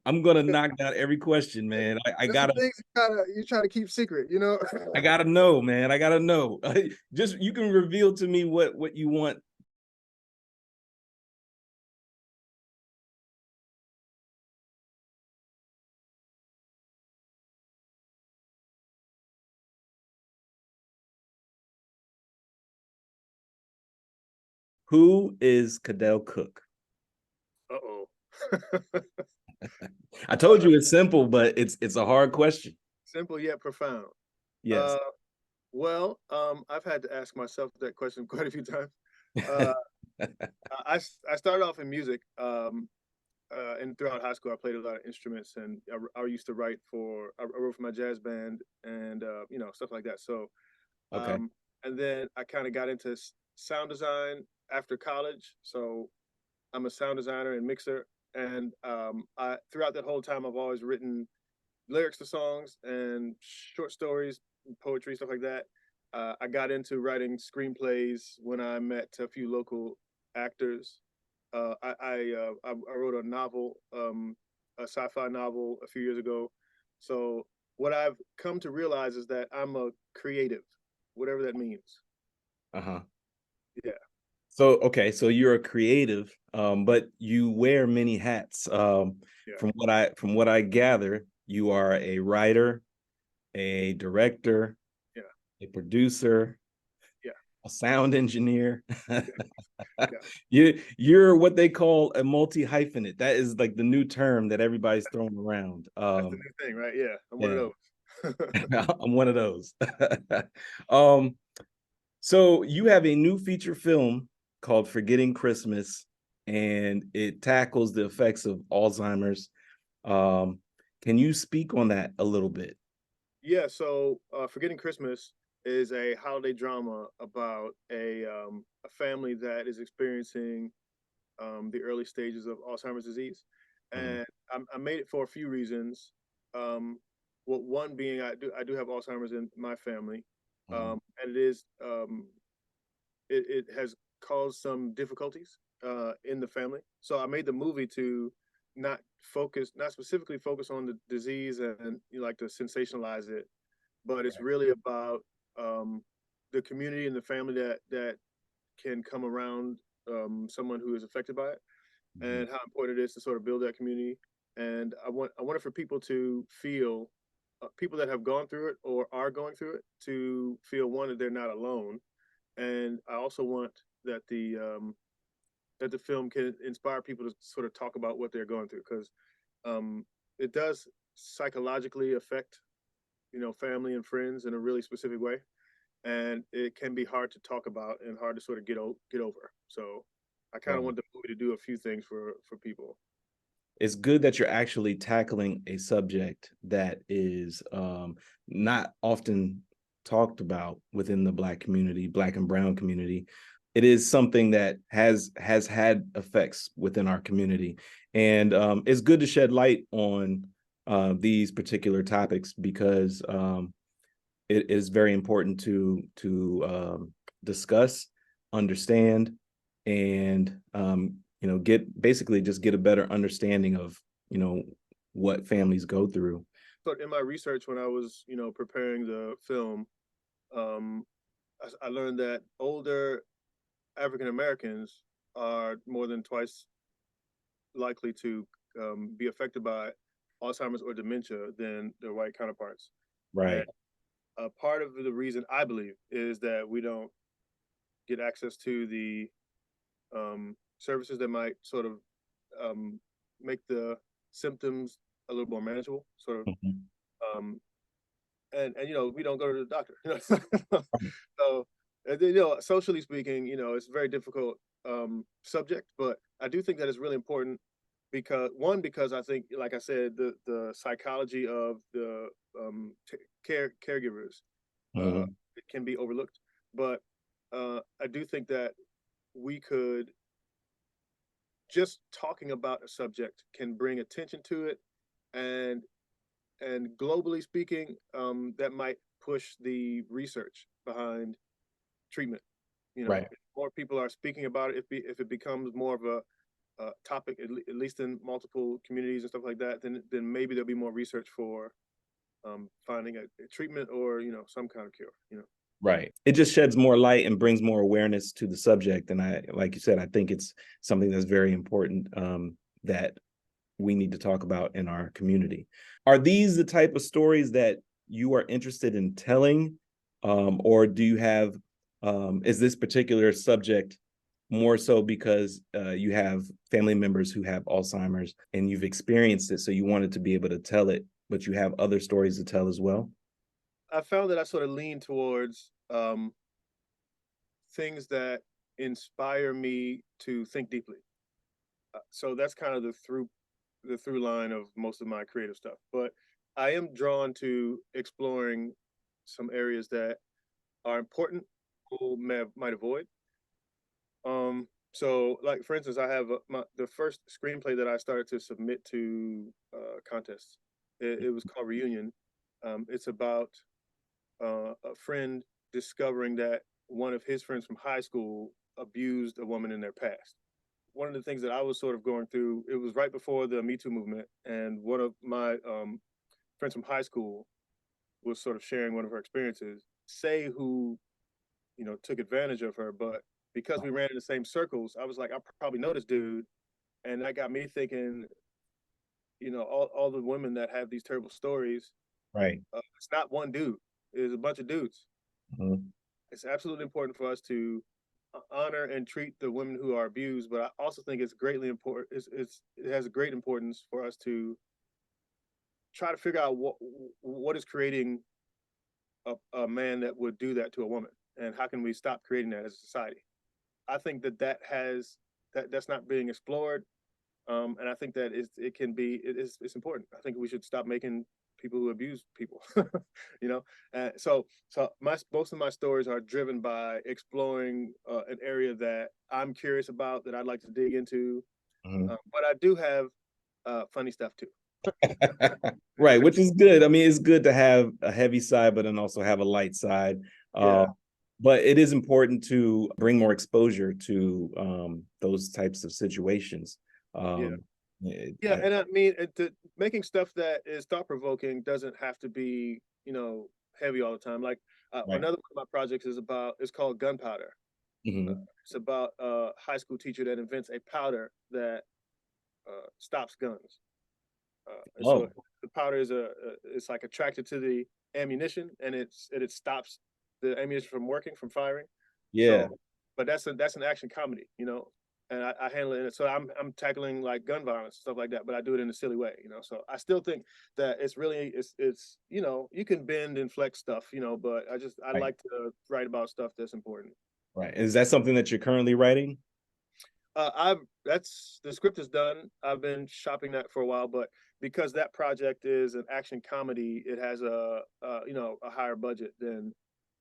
I'm gonna knock down every question, man. I There's some gotta things you try to keep secret, you know. I gotta know, man. I gotta know. Just you can reveal to me what you want. Who is Cadell Cook? Uh-oh. I told you it's simple, but it's a hard question. Simple yet profound. Yes. Uh, I've had to ask myself that question quite a few times. Uh, I started off in music, and throughout high school, I played a lot of instruments, and I used to I wrote for my jazz band, and stuff like that. So, Okay. and then I kind of got into sound design after college. So I'm a sound designer and mixer, and I throughout that whole time, I've always written lyrics to songs and short stories, poetry, stuff like that. I got into writing screenplays when I met a few local actors. I wrote a novel, a sci-fi novel, a few years ago. So what I've come to realize is that I'm a creative, whatever that means. Uh-huh. Yeah, So you're a creative, but you wear many hats. yeah, From what I gather, you are a writer, a director, yeah, a producer, yeah, a sound engineer. yeah, yeah. You're what they call a multi-hyphenate. That is like the new term that everybody's throwing around. That's the new thing, right? Yeah, I'm one of Yeah, those. I'm one of those. um, so you have a new feature film called Forgetting Christmas, and it tackles the effects of Alzheimer's. Um, can you speak on that a little bit? Yeah, so Forgetting Christmas is a holiday drama about a family that is experiencing the early stages of Alzheimer's disease, Mhm, and I made it for a few reasons. Um, well, one being I do have Alzheimer's in my family, mhm, and it has caused some difficulties in the family. So I made the movie to not specifically focus on the disease and like to sensationalize it, but it's right. really about um, the community and the family that can come around someone who is affected by it, Mhm, and how important it is to sort of build that community. And I wanted for people to feel people that have gone through it or are going through it to feel one that they're not alone, and I also want that the film can inspire people to sort of talk about what they're going through because it does psychologically affect family and friends in a really specific way, and it can be hard to talk about and hard to sort of get over. So I kind of right. want the movie to do a few things for people. It's good that you're actually tackling a subject that is not often talked about within the Black community, Black and Brown community. It is something that has had effects within our community, and it's good to shed light on these particular topics because it is very important to discuss, understand, and get basically just get a better understanding of you know what families go through. So in my research, when I was preparing the film, um, I learned that older African Americans are more than twice likely to be affected by Alzheimer's or dementia than their white counterparts. And Right. part of the reason I believe is that we don't get access to the services that might sort of um, make the symptoms a little more manageable, sort of. Mhm. Um, and we don't go to the doctor. So and then, socially speaking, it's a very difficult subject, but I do think that it's really important because I think, like I said, the psychology of the caregivers uh, Mhm. it can be overlooked, but I do think that we could just talking about a subject can bring attention to it, and globally speaking, that might push the research behind treatment. Right. If more people are speaking about it, if it becomes more of topic, at least in multiple communities and stuff like that, then maybe there'll be more research for finding a treatment or some kind of cure. Right. It just sheds more light and brings more awareness to the subject. And I, like you said, I think it's something that's very important that we need to talk about in our community. Are these the type of stories that you are interested in telling? Or do you have, is this particular subject more so because you have family members who have Alzheimer's and you've experienced it, so you wanted to be able to tell it, but you have other stories to tell as well? I found that I sort of lean towards things that inspire me to think deeply. So that's kind of the through line of most of my creative stuff. But I am drawn to exploring some areas that are important people might avoid. So like for instance, I have the first screenplay that I started to submit to contests. It was called Reunion. It's about a friend discovering that one of his friends from high school abused a woman in their past. One of the things that I was sort of going through, it was right before the Me Too movement, and one of my friends from high school was sort of sharing one of her experiences, say who, took advantage of her, but because we ran in the same circles, I was like, I probably know this dude. And that got me thinking, all the women that have these terrible stories, Right. it's not one dude, it's a bunch of dudes. Mhm. It's absolutely important for us to honor and treat the women who are abused, but I also think it's greatly important. It has a great importance for us to try to figure out what is creating a man that would do that to a woman, and how can we stop creating that as a society. I think that's not being explored, and I think that it can be it's important. I think we should stop making people who abuse people. you know, so most of my stories are driven by exploring an area that I'm curious about, that I'd like to dig into, Mhm. but I do have funny stuff too. Right, which is good. I mean, it's good to have a heavy side, but then also have a light side. Yeah, But it is important to bring more exposure to those types of situations. yeah. Um, it- Yeah, I- and I mean, making stuff that is thought provoking doesn't have to be, heavy all the time. Like right. another one of my projects it's called Gunpowder. Mhm. It's about a high school teacher that invents a powder that stops guns. And so Oh, the powder it's like attracted to the ammunition, and it stops the ammunition from working, from firing. yeah. So, but that's an action comedy, and I handle it. So I'm tackling like gun violence, stuff like that, but I do it in a silly way. So I still think that it's you can bend and flex stuff, but I Right, like to write about stuff that's important. right. Is that something that you're currently writing? I've that's the script is done. I've been shopping that for a while, but because that project is an action comedy, it has a higher budget than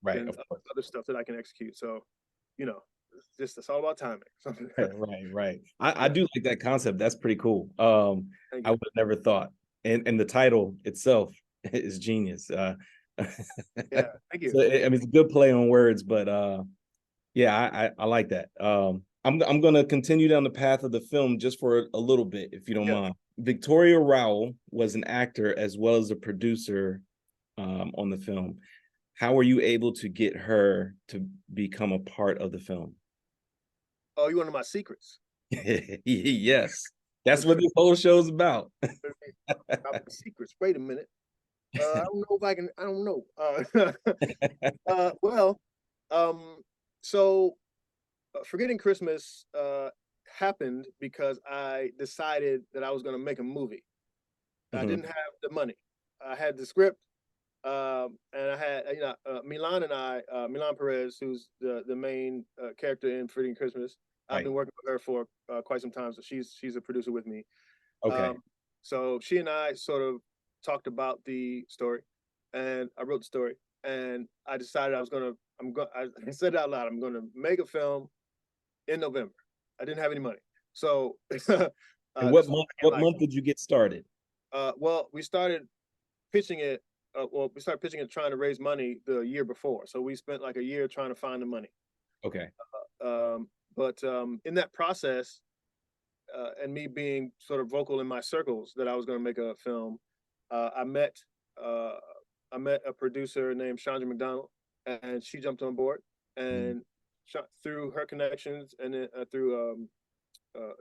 Right, than of course. other stuff that I can execute. So, you know, it's all about timing. Right, right, right. I Yeah, do like that concept. That's pretty cool. thank I you. would have never thought. And the title itself is genius. Yeah, thank you. So I mean it's a good play on words, but yeah, I like that. I'm gonna continue down the path of the film just for a little bit, if you don't Yeah. mind. Victoria Rowell was an actor as well as a producer on the film. How were you able to get her to become a part of the film? Oh, you one of my secrets. Yes, that's what this whole show's about. Top secrets. Wait a minute. I don't know if I can. I don't know. Well, um, so Forgetting Christmas happened because I decided that I was going to make a movie. I Mhm. didn't have the money. I had the script, and I had Milan and Milan Perez, who's the main character in Forgetting Christmas. I've Right. been working with her for quite some time, so she's a producer with me. Okay. Um, so she and I sort of talked about the story, and I wrote the story, and I decided I said it out loud. I'm gonna make a film in November. I didn't have any money, so And this was what like, month did you get started? well, we started pitching it. We started pitching it trying to raise money the year before. So we spent like a year trying to find the money. Okay. But in that process, and me being sort of vocal in my circles that I was going to make a film, I met uh, a producer named Chandra McDonald, and she jumped on board, Mhm. and through her connections, and then, through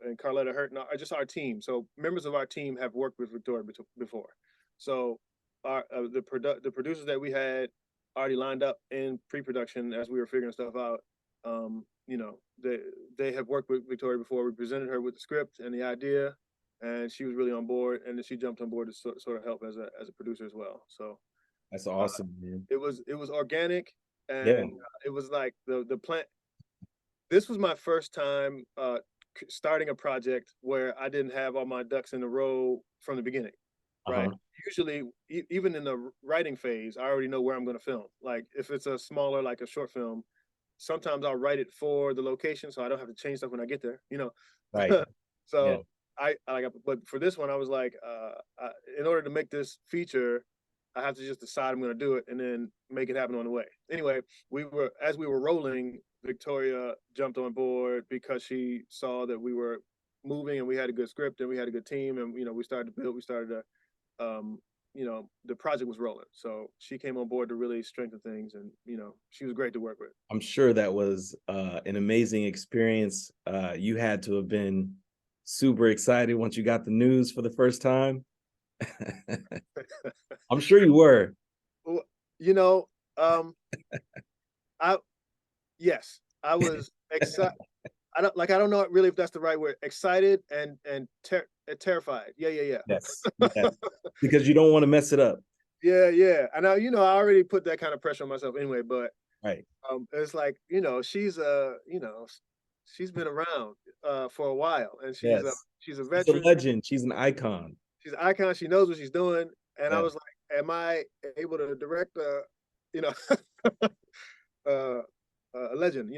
and Carletta Hurt, and just our team. So members of our team have worked with Victoria before. So our the producers that we had already lined up in pre-production as we were figuring stuff out. You know, they have worked with Victoria before. We presented her with the script and the idea, and she was really on board. And then she jumped on board to sort of help as a producer as well. So That's uh, awesome, man. it was organic, Yeah. and it was like the plant. This was my first time starting a project where I didn't have all my ducks in a row from the beginning, right? Uh-huh. Usually, even in the writing phase, I already know where I'm going to film. Like if it's a smaller, like a short film, sometimes I'll write it for the location, so I don't have to change stuff when I get there. Right. Yeah. So but for this one, I was like, in order to make this feature, I have to just decide I'm going to do it and then make it happen on the way. Anyway, as we were rolling, Victoria jumped on board because she saw that we were moving and we had a good script and we had a good team, and we started to build. We started to the project was rolling. So she came on board to really strengthen things, and she was great to work with. I'm sure that was an amazing experience. You had to have been super excited once you got the news for the first time. I'm sure you were. Well, you know, I yes, I was excited. I don't know really if that's the right word. Excited and terrified. Yeah, yeah, Yes. yeah. Yes. Because you don't want to mess it up. Yeah, yeah. And I already put that kind of pressure on myself anyway, but Right. it's like, she's been around for a while, and Yes. she's a She's a veteran. legend. She's an icon. She's an icon. She knows what she's doing. And I Yeah. was like, am I able to direct you know, uh, a legend,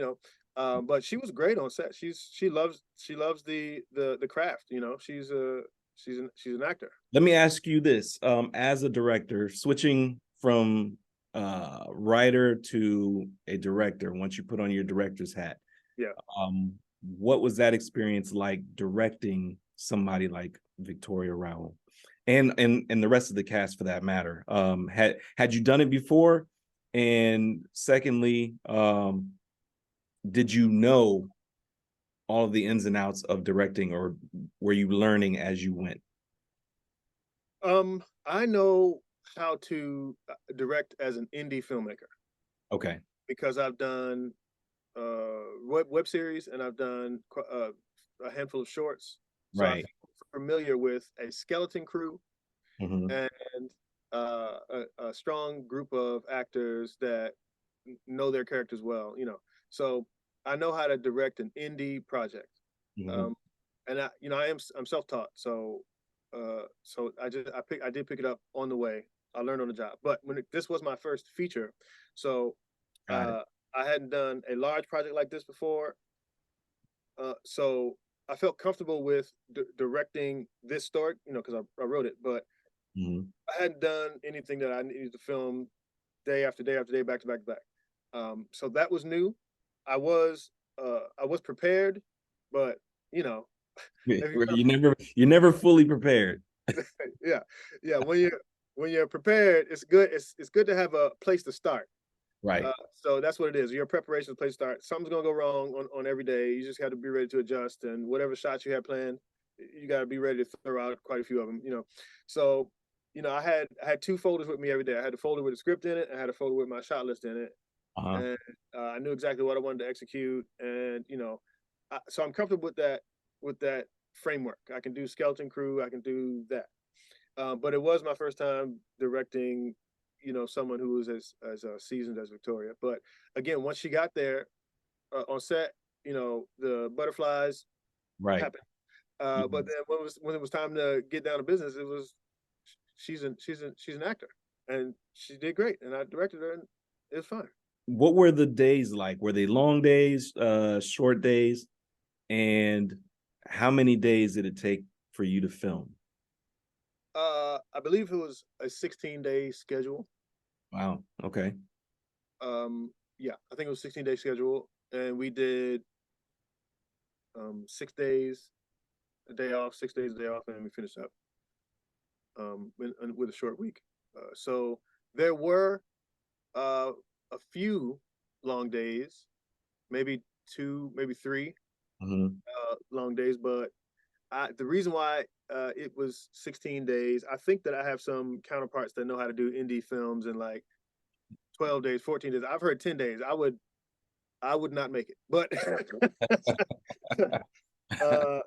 but she was great on set. She loves the craft. She's an actor. Let me ask you this. As a director, switching from writer to a director, once you put on your director's hat, Yeah. what was that experience like directing somebody like Victoria Rowell? And the rest of the cast for that matter. Had you done it before? And secondly, did you know all of the ins and outs of directing, or were you learning as you went? I know how to direct as an indie filmmaker Okay. because I've done web series, and I've done a handful of shorts. So I'm Right. familiar with a skeleton crew Mhm. and a strong group of actors that know their characters well. So I know how to direct an indie project. Mhm. Um, and I'm self-taught, so I did pick it up on the way. I learned on the job. But this was my first feature, so Got it. uh, I hadn't done a large project like this before. So I felt comfortable with directing this story, because I wrote it, but Mhm. I hadn't done anything that I needed to film day after day after day, back to back to back. So that was new. I was prepared, but you know, if Where you never fully prepared. yeah, yeah, when you're prepared, it's good. It's good to have a place to start. Right. So that's what it is. Your preparation is a place to start. Something's gonna go wrong on every day. You just got to be ready to adjust, and whatever shots you had planned, you got to be ready to throw out quite a few of them. So I had two folders with me every day. I had a folder with a script in it. I had a folder with my shot list in it, Uh-huh. and I knew exactly what I wanted to execute. And so I'm comfortable with that framework. I can do skeleton crew. I can do that. But it was my first time directing, someone who was as seasoned as Victoria. But again, once she got there on set, the butterflies Right. happened. But Yes. then when it was time to get down to business, it was she's an actor, and she did great, and I directed her, and it was fine. What were the days like? Were they long days, short days? And how many days did it take for you to film? I believe it was a 16-day schedule. Wow. Okay. Yeah, I think it was 16-day schedule, and we did 6 days, a day off, 6 days a day off, and then we finish up with a short week. So there were uh, a few long days, maybe two, maybe three Mhm. long days, but the reason why it was 16 days, I think that I have some counterparts that know how to do indie films in like 12 days, 14 days. I've heard 10 days. I would not make it. But uh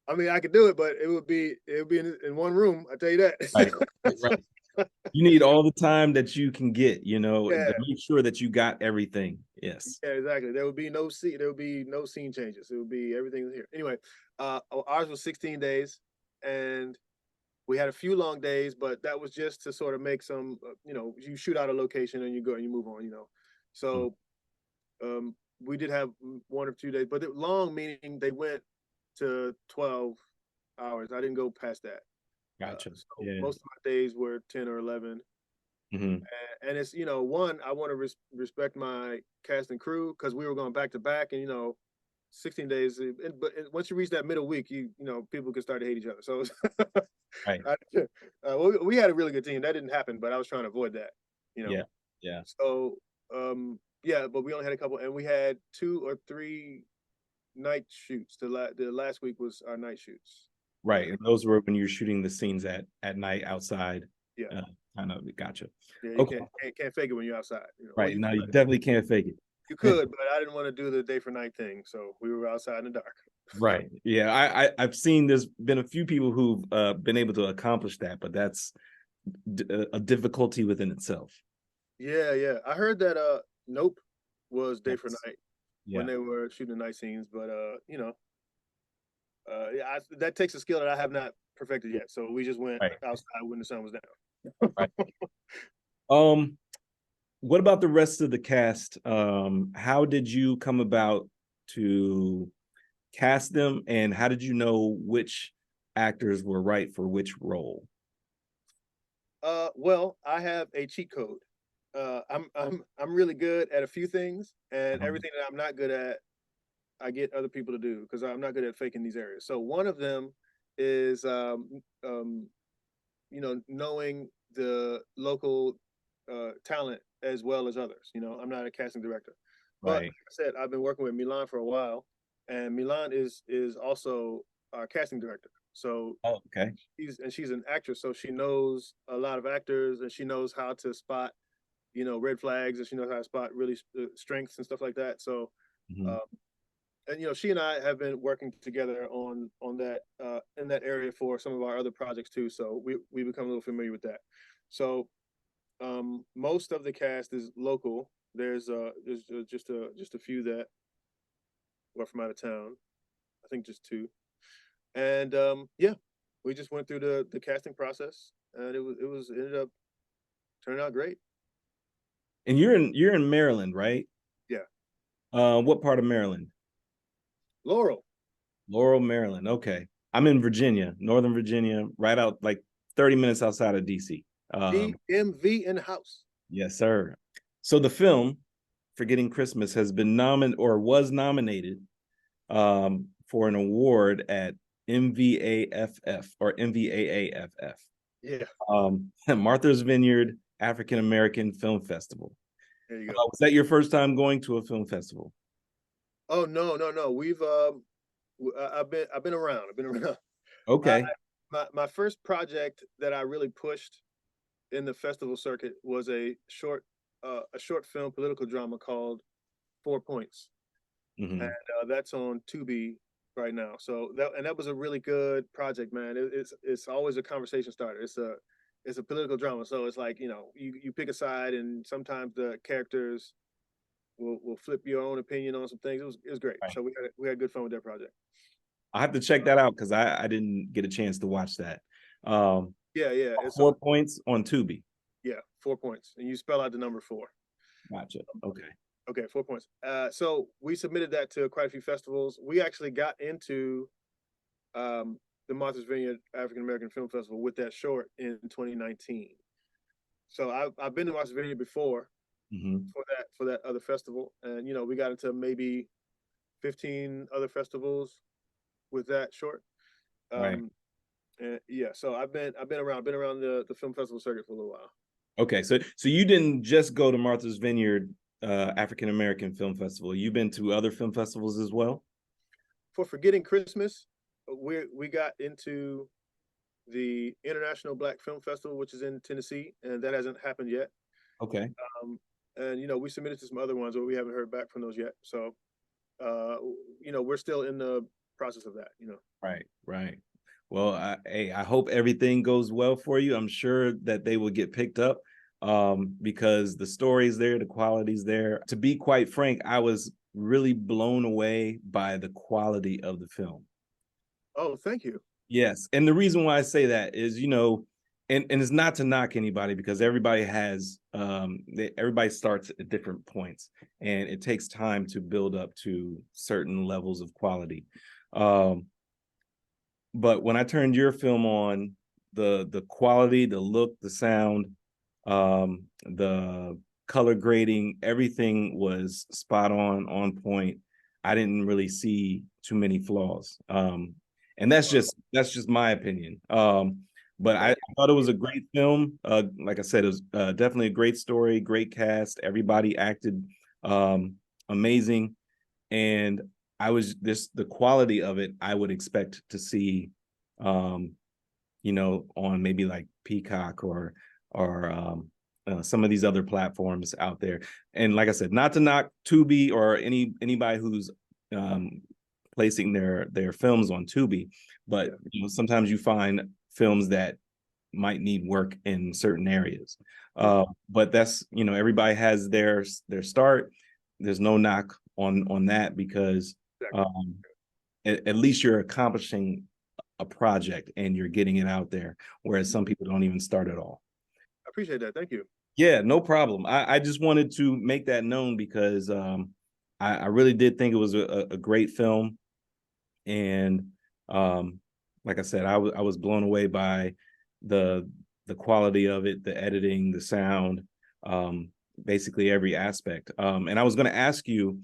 I mean I could do it, but it would be in one room, I tell you Right, that. right. You need all the time that you can get, you know, Yeah, to make sure that you got everything. Yes. yeah, exactly. There would be no scene changes. It would be everything here. Anyway, ours was 16 days, and we had a few long days, but that was just to sort of make some, you shoot out a location and you go and you move on. Mm, So we did have 1 or 2 days, but long meaning they went to 12 hours. I didn't go past that. gotcha. So Yeah. most of my days were 10 or 11. Mhm. And it's, one, I want to respect my cast and crew because we were going back to back, and 16 days. But once you reach that middle week, people can start to hate each other. So Right. we had a really good team. That didn't happen, but I was trying to avoid that. You know. Yeah. Yeah. So yeah, but we only had a couple, and we had 2 or 3 night shoots. The last week was our night shoots. Right. And those were when you're shooting the scenes at night outside. Yeah, Uh, kind of gotcha. yeah. You Okay. can't fake it when you're outside. Well, Right. you Now you could, definitely can't fake you it. could, but I didn't want to do the day for night thing, so we were outside in the dark. Right. Yeah. I've seen there's been a few people who've been able to accomplish that, but that's a difficulty within itself. Yeah, yeah. I heard that Nope was day for Yes. night when Yeah. they were shooting the night scenes, but yeah, that takes a skill that I have not perfected yet. So we just went Right. outside when the sun was Right. down. Um, what about the rest of the cast? How did you come about to cast them, and how did you know which actors were right for which role? Well, I have a cheat code. I'm really good at a few things, and Um, everything that I'm not good at, I get other people to do because I'm not good at faking these areas. So one of them is knowing the local talent as well as others. I'm not a casting director, but right. like I said, I've been working with Milan for a while, and Milan is also our casting director. So Oh, okay. she's an actress, so she knows a lot of actors, and she knows how to spot red flags, and she knows how to spot really strengths and stuff like that. So Mhm. um, and she and I have been working together on that in that area for some of our other projects too. So we become a little familiar with that. So most of the cast is local. There's just a few that are from out of town. I think just two. And yeah, we just went through the casting process, and it ended up turning out great. And you're in Maryland, right? Yeah, What part of Maryland? Laurel, Laurel, Maryland. Okay. I'm in Virginia, Northern Virginia, right out like 30 minutes outside of DC. DMV in the house. Yes, sir. So the film, Forgetting Christmas, has been nominated or was nominated for an award at MVAFF or MVAAFF, Yeah, Martha's Vineyard African American Film Festival. there you go. Was that your first time going to a film festival? Oh no, no, no. I've been around. I've been around. I Okay. my first project that I really pushed in the festival circuit was a short film political drama called 4 Points, and Hmm. that's on Tubi right now. So that was a really good project, man. It's always a conversation starter. It's a political drama, so it's like you pick a side, and sometimes the characters will flip your own opinion on some things. It was great. Right. So we had good fun with that project. I have to check that out because I didn't get a chance to watch that. Um, Yeah, yeah. It's on. 4 points on Tubi. Yeah, 4 points, and you spell out the number four. Gotcha. Okay. Okay, 4 points. So we submitted that to quite a few festivals. We actually got into um, the Martha's Vineyard African American Film Festival with that short in 2019. So I've been to Martha's Vineyard before Hmm. for that other festival, and we got into maybe 15 other festivals with that short. Right. And yeah, so I've been around the film festival circuit for a little while. Okay. So you didn't just go to Martha's Vineyard African American Film Festival. You've been to other film festivals as well? For Forgetting Christmas, we got into the International Black Film Festival, which is in Tennessee, and that hasn't happened yet. Okay. And we submitted to some other ones, but we haven't heard back from those yet. So uh, we're still in the process of that. Right. Right. Well, hey, I hope everything goes well for you. I'm sure that they will get picked up because the story's there, the quality's there. To be quite frank, I was really blown away by the quality of the film. Oh, thank you. Yes. And the reason why I say that is, and it's not to knock anybody because everybody has everybody starts at different points and it takes time to build up to certain levels of quality. But when I turned your film on, the quality, the look, the sound, the color grading, everything was spot on point. I didn't really see too many flaws. And that's just my opinion. But I thought it was a great film. Like I said, it was definitely a great story, great cast. Everybody acted amazing, and the quality of it. I would expect to see, on maybe like Peacock or some of these other platforms out there. And like I said, not to knock Tubi or anybody who's placing their films on Tubi, but sometimes you find films that might need work in certain areas. But that's everybody has their start. There's no knock on that because at least you're accomplishing a project and you're getting it out there, whereas some people don't even start at all. I appreciate that. Thank you. Yeah, no problem. I just wanted to make that known because I really did think it was a great film. And like I said, I was blown away by the quality of it, the editing, the sound, basically every aspect. And I was going to ask you,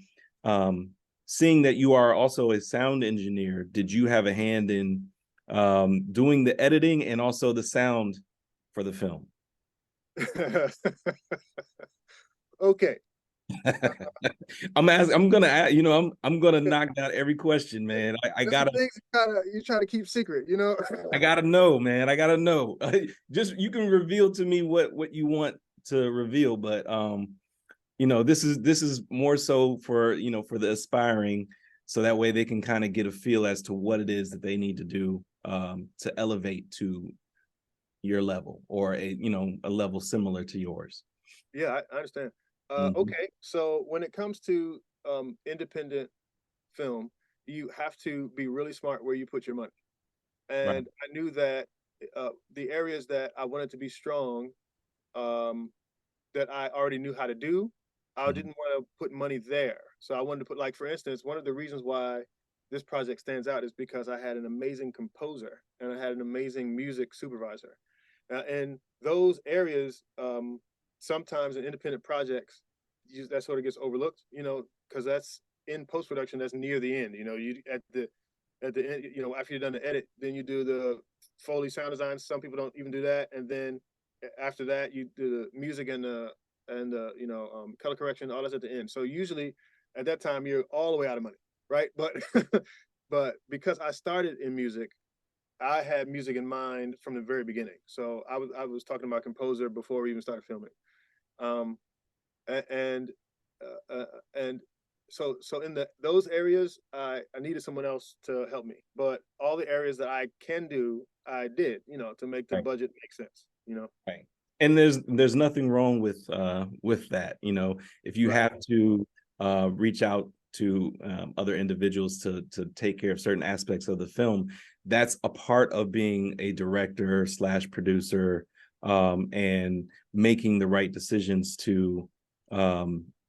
seeing that you are also a sound engineer, did you have a hand in doing the editing and also the sound for the film? Okay. I'm gonna I'm gonna knock down every question, man. I There's some gotta things you try to keep secret. I gotta know, man. I gotta know. Just you can reveal to me what you want to reveal, but this is more so for for the aspiring, so that way they can kind of get a feel as to what it is that they need to do to elevate to your level or a level similar to yours. Yeah, I understand. Mhm. Okay, so when it comes to independent film, you have to be really smart where you put your money. Right. And I knew that the areas that I wanted to be strong, um, that I already knew how to do, I Mhm. didn't want to put money there. So I wanted to put, like, for instance, one of the reasons why this project stands out is because I had an amazing composer and I had an amazing music supervisor. And those areas, sometimes in independent projects, that sort of gets overlooked, because that's in post production, that's near the end. You at the end, after you're done the edit, then you do the Foley sound design. Some people don't even do that, and then after that, you do the music and the color correction. All that's at the end. So usually, at that time, you're all the way out of money, right? But but because I started in music, I had music in mind from the very beginning. So I was talking to my composer before we even started filming. Um, and and so in those areas, I needed someone else to help me, but all the areas that I can do, I did, to make the Right. budget make sense. Right. And there's nothing wrong with that. If you Right. have to reach out to other individuals to take care of certain aspects of the film, that's a part of being a director slash producer, and making the right decisions to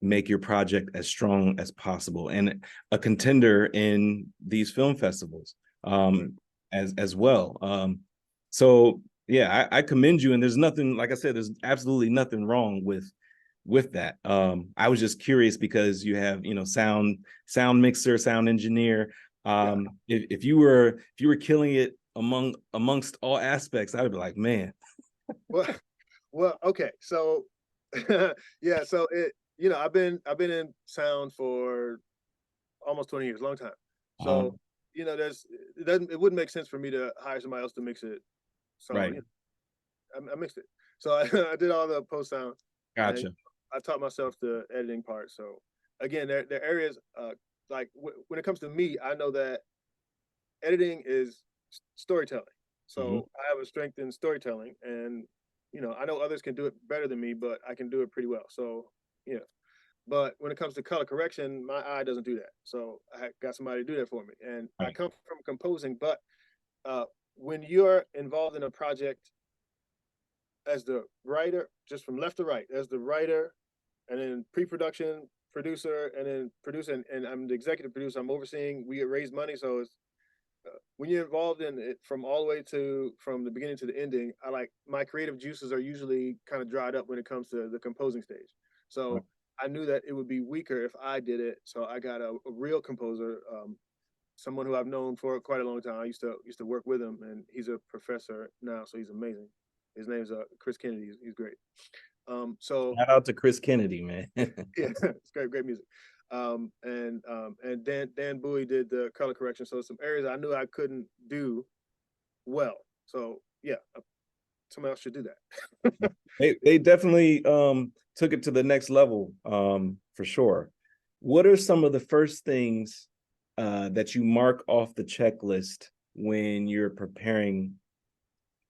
make your project as strong as possible and a contender in these film festivals, Right. as well. So yeah, I commend you, and there's nothing, like I said, there's absolutely nothing wrong with that. I was just curious because you have, sound mixer, sound engineer. Yeah. If you were killing it amongst all aspects, I would be like, man. Well, well, okay. So yeah, so I've been in sound for almost 20 years, long time. So, Um, it wouldn't make sense for me to hire somebody else to mix it. So, right. I mixed it. So I did all the post sound, and Gotcha. I taught myself the editing part. So again, there are areas like when it comes to me, I know that editing is storytelling. Hmm. So I have a strength in storytelling, and I know others can do it better than me, but I can do it pretty well. So yeah. But when it comes to color correction, my eye doesn't do that. So I got somebody to do that for me. And I Right. come from composing, but uh, when you're involved in a project as the writer, just from left to right, as the writer, and then pre-production producer, and then producer, and I'm the executive producer. I'm overseeing. We raise money, so it's when you're involved in it from all the way to from the beginning to the ending. I like my creative juices are usually kind of dried up when it comes to the composing stage. Right. So I knew that it would be weaker if I did it. So I got a real composer, someone who I've known for quite a long time. I used to work with him, and he's a professor now, so he's amazing. His name's Chris Kennedy. He's great. So Shout out to Chris Kennedy, man. yeah, it's great music. And Dan Bowie did the color correction. So some areas I knew I couldn't do well. So yeah, somebody else should do that. They definitely took it to the next level, for sure. What are some of the first things that you mark off the checklist when you're preparing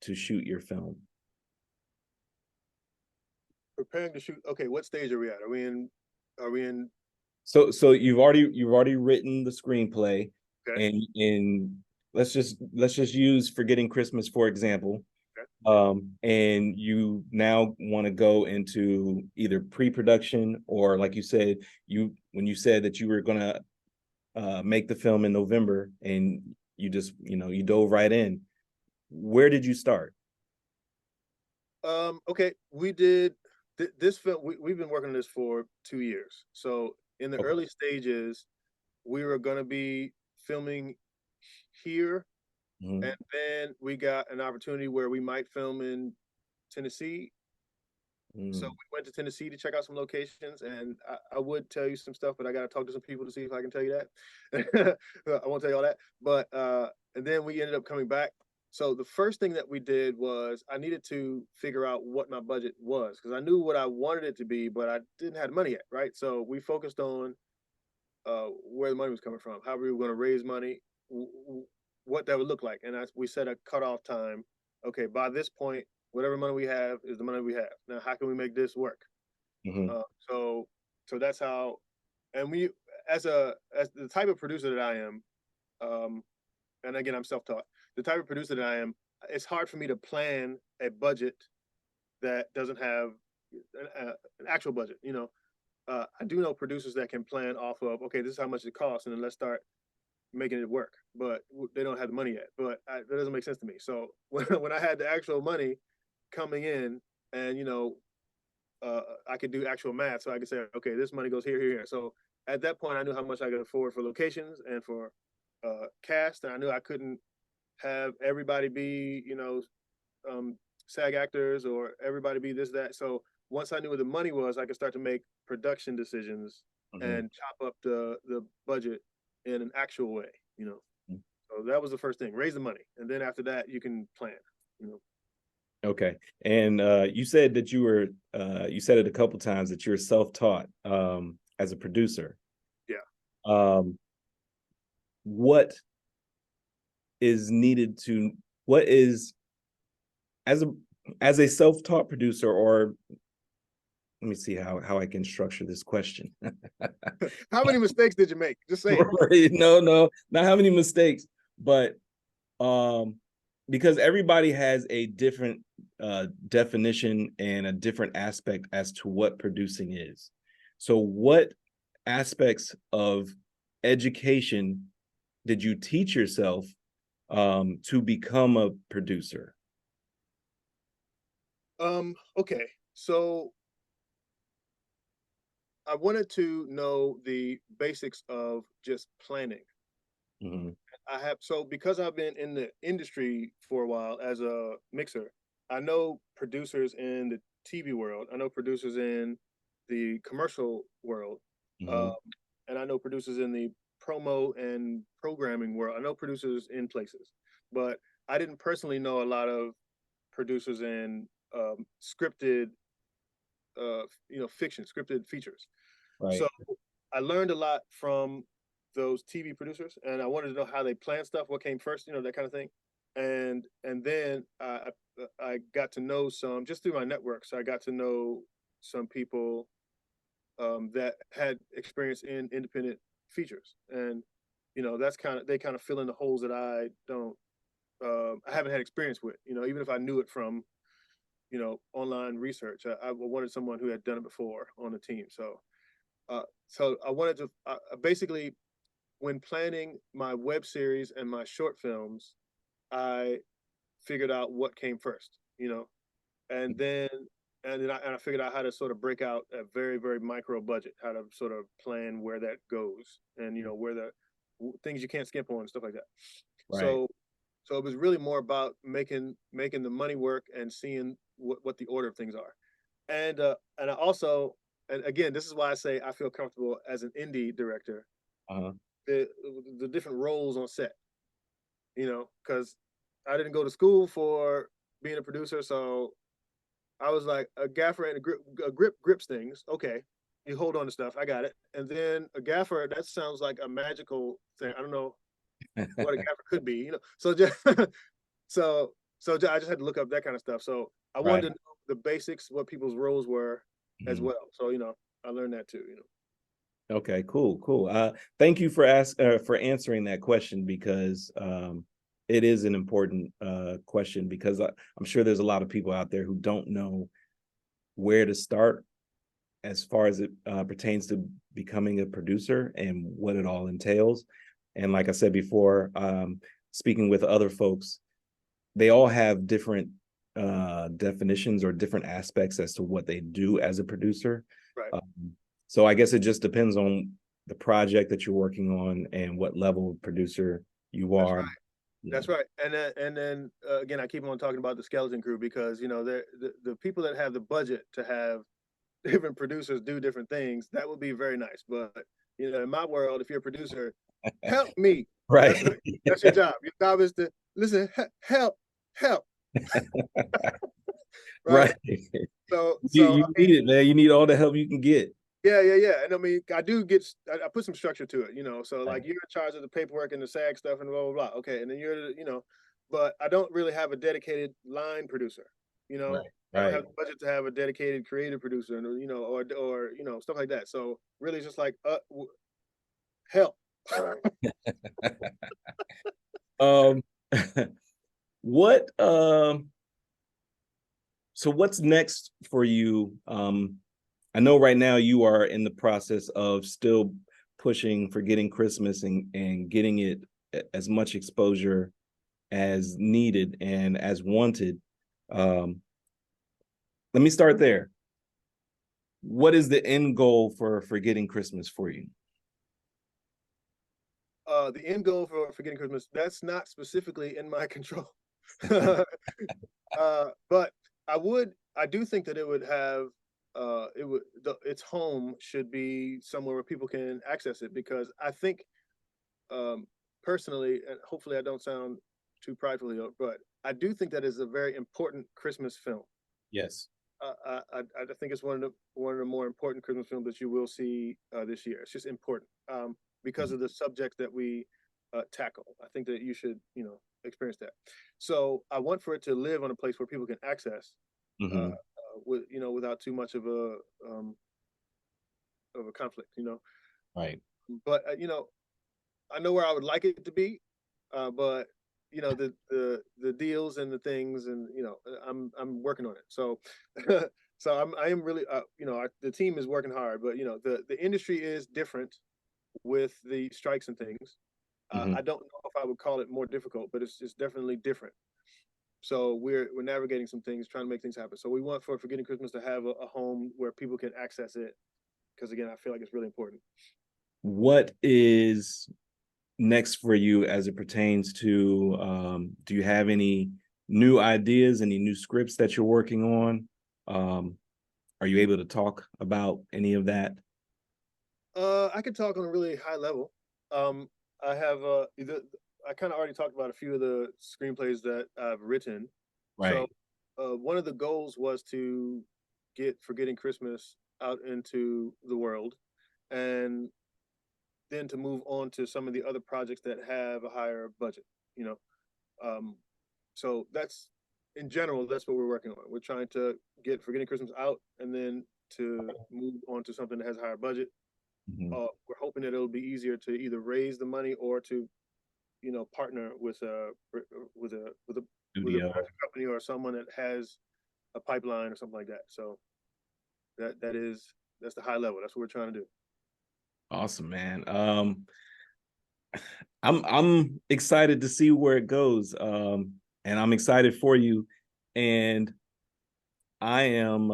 to shoot your film? Preparing to shoot. Okay, what stage are we at? Are we in? So you've already written the screenplay, Okay. and let's just use Forgetting Christmas for example. Okay. And you now want to go into either pre-production, or like you said, when you said that you were gonna make the film in November, and you just you dove right in. Where did you start? Okay. We did this film. We've been working on this for 2 years. So in the Okay. early stages, we were going to be filming here, and Mhm. then we got an opportunity where we might film in Tennessee. So Mhm. we went to Tennessee to check out some locations, and I would tell you some stuff, but I got to talk to some people to see if I can tell you that. I won't tell you all that. But and then we ended up coming back. So the first thing that we did was I needed to figure out what my budget was, because I knew what I wanted it to be, but I didn't have money yet, right? So we focused on where the money was coming from, how we were going to raise money, what that would look like, and we set a cutoff time. Okay, by this point, whatever money we have is the money we have. Now, how can we make this work? Mhm. Uh, so, so that's how. And we, as the type of producer that I am, um, and again, I'm self-taught. The type of producer that I am, it's hard for me to plan a budget that doesn't have an actual budget. I do know producers that can plan off of, okay, this is how much it costs, and then let's start making it work. But they don't have the money yet. But that doesn't make sense to me. So when I had the actual money coming in, and I could do actual math, so I could say, okay, this money goes here, here, here. So at that point, I knew how much I could afford for locations and for cast, and I knew I couldn't have everybody be, SAG actors, or everybody be this, that. So once I knew what the money was, I could start to make production decisions Mhm. and chop up the budget in an actual way. So that was the first thing: raise the money, and then after that, you can plan. You know, Okay. And you said that you said it a couple times that you're self-taught as a producer. yeah. Um, what is needed to what is as a self-taught producer, or let me see how I can structure this question. How many mistakes did you make? Just say it. Right. No, no, not how many mistakes, but um because everybody has a different definition and a different aspect as to what producing is. So what aspects of education did you teach yourself to become a producer? Okay. So I wanted to know the basics of just planning. Hmm. I have so because I've been in the industry for a while as a mixer, I know producers in the TV world. I know producers in the commercial world, um, Hmm. and I know producers in the promo and programming world. I know producers in places, but I didn't personally know a lot of producers in scripted, fiction, scripted features. So Right. I learned a lot from those TV producers, and I wanted to know how they plan stuff, what came first, that kind of thing. And then I got to know some just through my network. So I got to know some people that had experience in independent features, and that's they kind of fill in the holes that I don't. I haven't had experience with, even if I knew it from online research. I wanted someone who had done it before on the team. So I wanted to basically, when planning my web series and my short films, I figured out what came first, and then and I figured out how to sort of break out a very very micro budget, how to sort of plan where that goes, and where the things you can't skimp on and stuff like that. Right. So it was really more about making the money work and seeing what the order of things are, and I also, and again, this is why I say I feel comfortable as an indie director, Uh-huh. the the different roles on set, because I didn't go to school for being a producer, so I was like a gaffer and a grip grips things. Okay, you hold on to stuff. I got it. And then a gaffer, that sounds like a magical thing. I don't know what a gaffer could be, So just I just had to look up that kind of stuff. So I wanted Right. to know the basics, what people's roles were as Mhm. well. So I learned that too. Okay, cool, cool. Thank you for answering that question because it is an important question because I'm sure there's a lot of people out there who don't know where to start as far as it pertains to becoming a producer and what it all entails. And like I said before, speaking with other folks, they all have different definitions or different aspects as to what they do as a producer. Right. Um, so I guess it just depends on the project that you're working on and what level of producer you That's are. right. Yeah. That's right. And then again, I keep on talking about the skeleton crew because the people that have the budget to have different producers do different things, that would be very nice. But in my world, if you're a producer, help me. That's Right. that's your job. Your job is to listen, help, help, right? Right. So You I mean, need it, man. You need all the help you can get. yeah. And I mean, I do get I put some structure to it, So Right. like you're in charge of the paperwork and the SAG stuff and blah blah blah. Okay, and then but I don't really have a dedicated line producer. Right. I don't Right. have the budget to have a dedicated creative producer, and or stuff like that. So really, it's just like help. Um, what so what's next for you? I know right now you are in the process of still pushing for getting Christmas and getting it as much exposure as needed and as wanted. Um, let me start there. What is the end goal for getting Christmas for you? The end goal for getting Christmas, that's not specifically in my control. But I do think that it would have, its home should be somewhere where people can access it because I think, um, personally, and hopefully I don't sound too prideful here, but I do think that is a very important Christmas film. Yes. I think it's one of the more important Christmas films that you will see this year. It's just important because of the subjects that we tackle. I think that you should experience that. So I want for it to live on a place where people can access Mm-hmm. with without too much of a conflict. Right. But I know where I would like it to be, but the deals and the things, and I'm working on it. So I am really the team is working hard, but the industry is different with the strikes and things. Mm-hmm. I don't know if I would call it more difficult, but it's definitely different. So we're navigating some things, trying to make things happen. So we want for Forgetting Christmas to have a home where people can access it because again, I feel like it's really important. What is next for you as it pertains to, do you have any new ideas, any new scripts that you're working on? Are you able to talk about any of that? I could talk on a really high level. Um, I have I kind of already talked about a few of the screenplays that I've written. So, Right. one of the goals was to get Forgetting Christmas out into the world, and then to move on to some of the other projects that have a higher budget. You know, um, so that's in general that's what we're working on. We're trying to get Forgetting Christmas out, and then to move on to something that has a higher budget. Mhm. We're hoping that it'll be easier to either raise the money or to partner with a Studio. production company or someone that has a pipeline or something like that. So that's the high level. That's what we're trying to do. Awesome, man. I'm excited to see where it goes. And I'm excited for you. And I am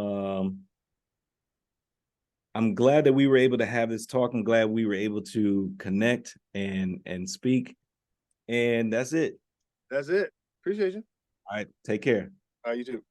I'm glad that we were able to have this talk. I'm glad we were able to connect and speak. And that's it. That's it. Appreciate you. All right, take care. You too.